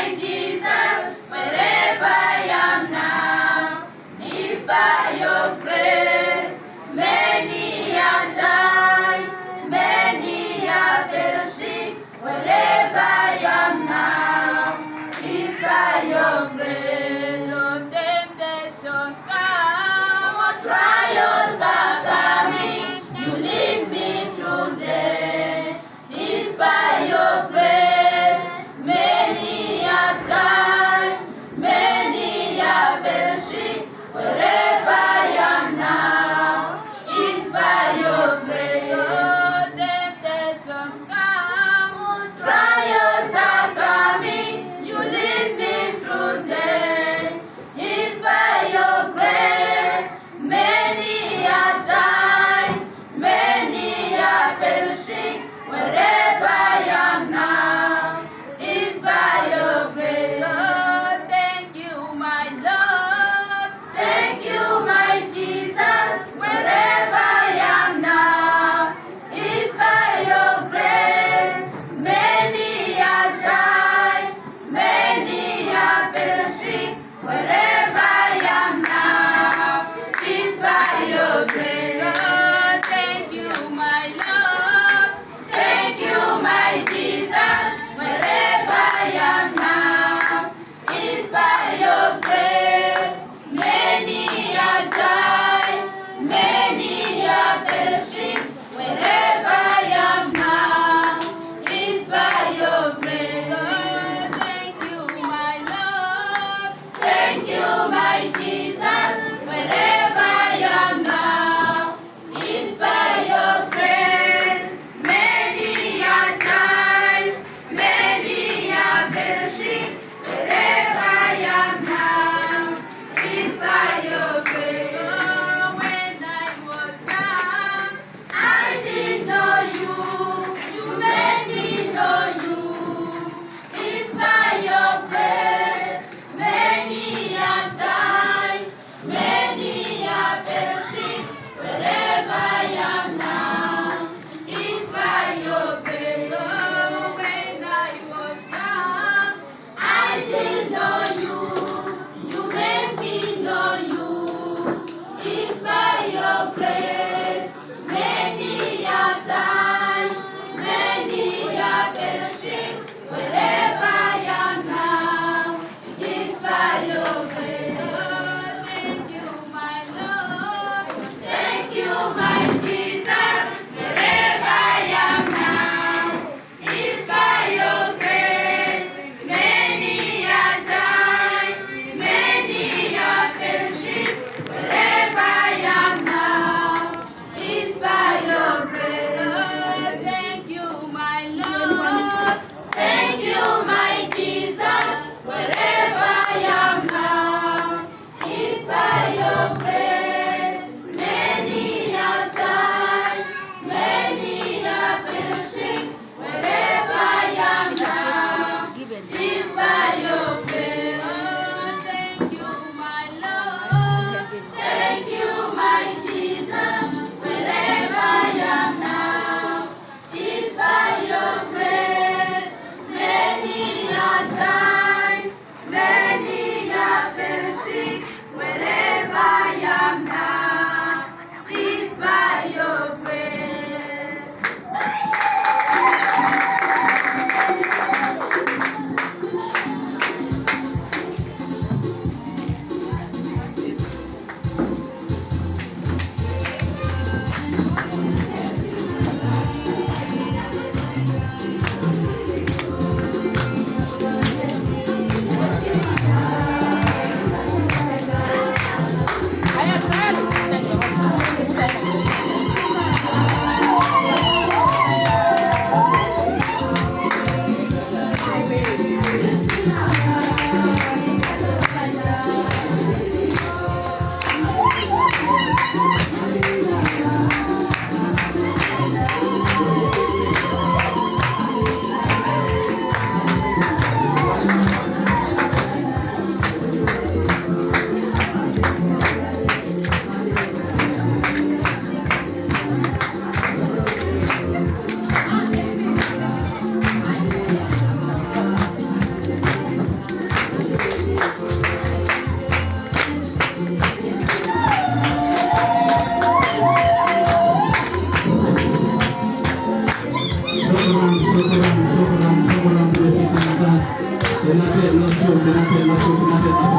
my Jesus, wherever I am now, is by your grace. Many have died, many have perished, wherever I am now, is by your grace. So temptations come, trials are coming, you lead me through them. Is by your grace. Many are died, many are perishing, wherever I am now, it's by your grace. Oh, temptations come, trials are coming, you lead me through them. It's by your grace. Many are died, many are perishing, wherever I am now, is by your grace. Oh, thank you, my Lord. Thank you, my Jesus. Wherever I am now, is by your grace. Many are died, many are perishing, wherever I am now, is by your grace. Oh, thank you, my Lord. Thank you, my Jesus. Wherever I am now, is by your grace. Many are died, many are perishing, wherever I am now, is by your grace. Oh, thank you, my Lord. Thank you, my Jesus. Wherever I am now, is by your grace. Many are died, many are perishing, wherever I am now, is by your grace. Oh, when I was young, I didn't know you, you made me know you. It's by your grace. Many are died, Terima kasih.